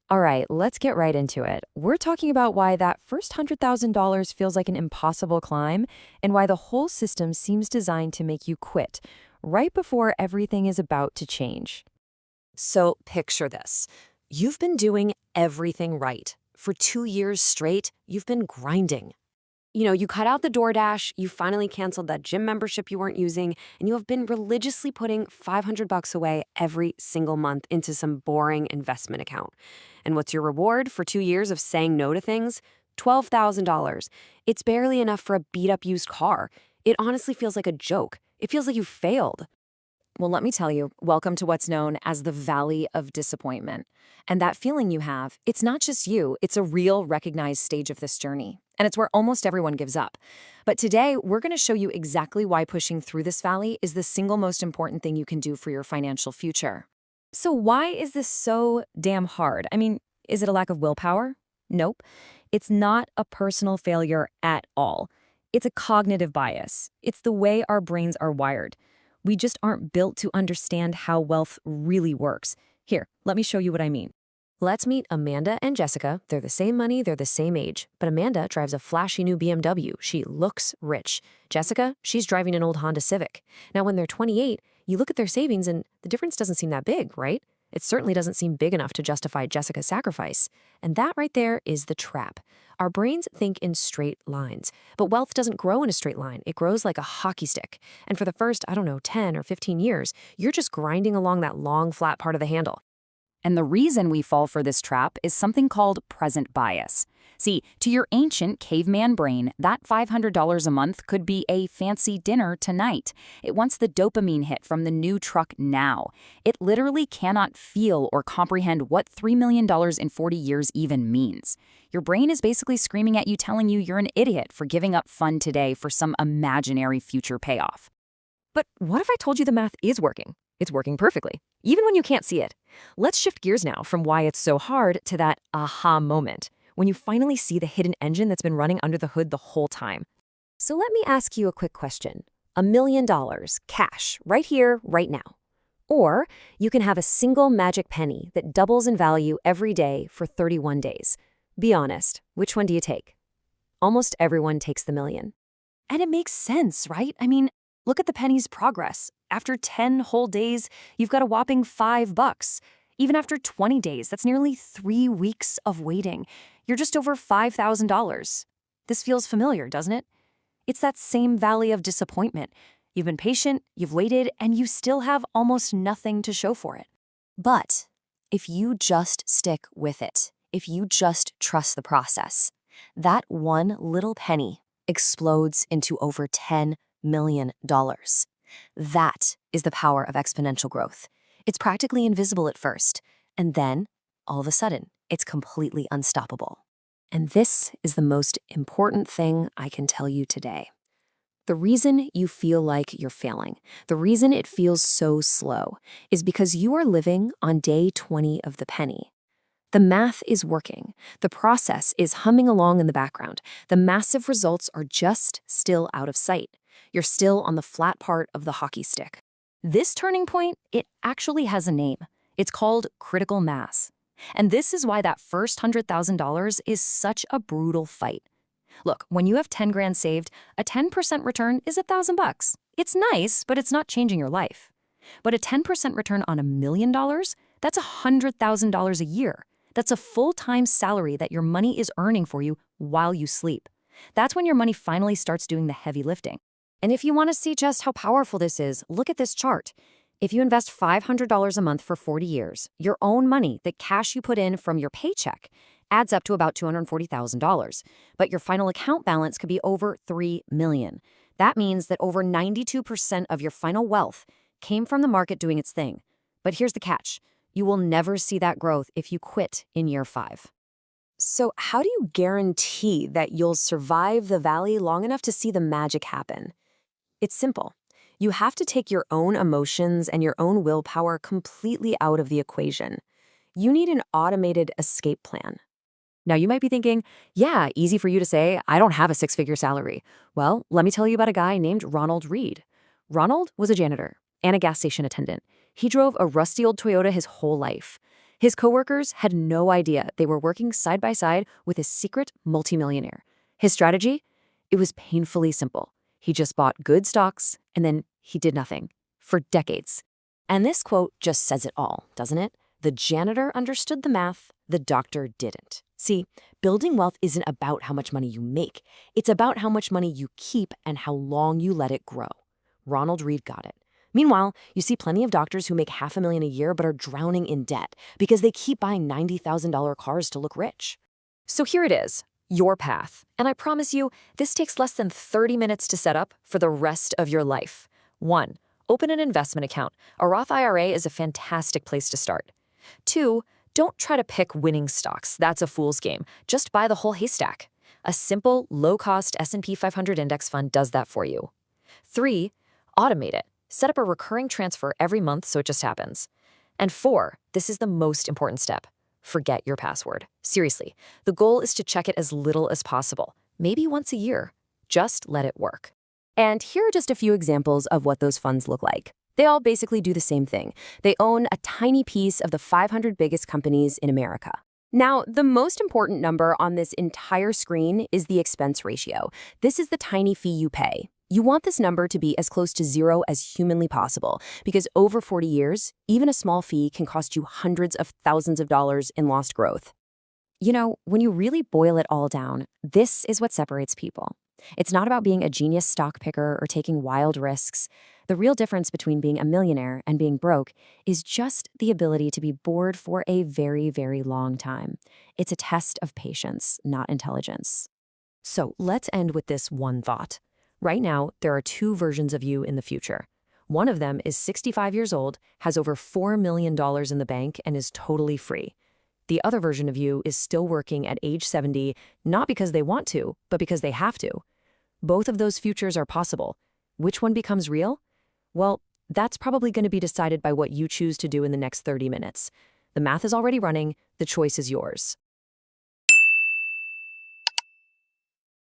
All right, let's get right into it. We're talking about why that first $100,000 feels like an impossible climb and why the whole system seems designed to make you quit right before everything is about to change. So picture this. You've been doing everything right. For 2 years straight, you've been grinding. You cut out the DoorDash, you finally canceled that gym membership you weren't using, and you have been religiously putting $500 away every single month into some boring investment account. And what's your reward for 2 years of saying no to things? $12,000. It's barely enough for a beat-up used car. It honestly feels like a joke. It feels like you failed. Well, let me tell you, welcome to what's known as the Valley of Disappointment. And that feeling you have, it's not just you, it's a real recognized stage of this journey. And it's where almost everyone gives up. But today, we're going to show you exactly why pushing through this valley is the single most important thing you can do for your financial future. So why is this so damn hard? I mean, is it a lack of willpower? Nope. It's not a personal failure at all. It's a cognitive bias. It's the way our brains are wired. We just aren't built to understand how wealth really works. Here, let me show you what I mean. Let's meet Amanda and Jessica. They're the same money, they're the same age. But Amanda drives a flashy new BMW. She looks rich. Jessica, she's driving an old Honda Civic. Now, when they're 28, you look at their savings and the difference doesn't seem that big, right? It certainly doesn't seem big enough to justify Jessica's sacrifice. And that right there is the trap. Our brains think in straight lines. But wealth doesn't grow in a straight line. It grows like a hockey stick. And for the first, 10 or 15 years, you're just grinding along that long, flat part of the handle. And the reason we fall for this trap is something called present bias. See, to your ancient caveman brain, that $500 a month could be a fancy dinner tonight. It wants the dopamine hit from the new truck now. It literally cannot feel or comprehend what $3 million in 40 years even means. Your brain is basically screaming at you, telling you you're an idiot for giving up fun today for some imaginary future payoff. But what if I told you the math is working? It's working perfectly, even when you can't see it. Let's shift gears now from why it's so hard to that aha moment, when you finally see the hidden engine that's been running under the hood the whole time. So let me ask you a quick question. $1 million, cash, right here, right now. Or you can have a single magic penny that doubles in value every day for 31 days. Be honest, which one do you take? Almost everyone takes the million. And it makes sense, right? I mean, look at the penny's progress. After 10 whole days, you've got a whopping $5. Even after 20 days, that's nearly 3 weeks of waiting. You're just over $5,000. This feels familiar, doesn't it? It's that same valley of disappointment. You've been patient, you've waited, and you still have almost nothing to show for it. But if you just stick with it, if you just trust the process, that one little penny explodes into over $10 million. That is the power of exponential growth. It's practically invisible at first, and then, all of a sudden, it's completely unstoppable. And this is the most important thing I can tell you today. The reason you feel like you're failing, the reason it feels so slow, is because you are living on day 20 of the penny. The math is working. The process is humming along in the background. The massive results are just still out of sight. You're still on the flat part of the hockey stick. This turning point, it actually has a name. It's called critical mass. And this is why that first $100,000 is such a brutal fight. Look, when you have 10 grand saved, a 10% return is $1,000. It's nice, but it's not changing your life. But a 10% return on $1 million, that's $100,000 a year. That's a full-time salary that your money is earning for you while you sleep. That's when your money finally starts doing the heavy lifting. And if you want to see just how powerful this is, look at this chart. If you invest $500 a month for 40 years, your own money, the cash you put in from your paycheck, adds up to about $240,000. But your final account balance could be over $3 million. That means that over 92% of your final wealth came from the market doing its thing. But here's the catch. You will never see that growth if you quit in year 5. So how do you guarantee that you'll survive the valley long enough to see the magic happen? It's simple. You have to take your own emotions and your own willpower completely out of the equation. You need an automated escape plan. Now, you might be thinking, yeah, easy for you to say, I don't have a 6-figure salary. Well, let me tell you about a guy named Ronald Reed. Ronald was a janitor and a gas station attendant. He drove a rusty old Toyota his whole life. His coworkers had no idea they were working side by side with a secret multimillionaire. His strategy? It was painfully simple. He just bought good stocks, and then he did nothing. For decades. And this quote just says it all, doesn't it? The janitor understood the math, the doctor didn't. See, building wealth isn't about how much money you make. It's about how much money you keep and how long you let it grow. Ronald Read got it. Meanwhile, you see plenty of doctors who make $500,000 a year but are drowning in debt because they keep buying $90,000 cars to look rich. So here it is, your path. And I promise you, this takes less than 30 minutes to set up for the rest of your life. 1. Open an investment account. A Roth IRA is a fantastic place to start. 2. Don't try to pick winning stocks. That's a fool's game. Just buy the whole haystack. A simple, low-cost S&P 500 index fund does that for you. 3. Automate it. Set up a recurring transfer every month so it just happens. And 4, this is the most important step. Forget your password. Seriously, the goal is to check it as little as possible, maybe once a year. Just let it work. And here are just a few examples of what those funds look like. They all basically do the same thing. They own a tiny piece of the 500 biggest companies in America. Now, the most important number on this entire screen is the expense ratio. This is the tiny fee you pay. You want this number to be as close to zero as humanly possible, because over 40 years, even a small fee can cost you hundreds of thousands of dollars in lost growth. You know, when you really boil it all down, this is what separates people. It's not about being a genius stock picker or taking wild risks. The real difference between being a millionaire and being broke is just the ability to be bored for a very, very long time. It's a test of patience, not intelligence. So let's end with this one thought. Right now, there are 2 versions of you in the future. One of them is 65 years old, has over $4 million in the bank, and is totally free. The other version of you is still working at age 70, not because they want to, but because they have to. Both of those futures are possible. Which one becomes real? Well, that's probably going to be decided by what you choose to do in the next 30 minutes. The math is already running. The choice is yours.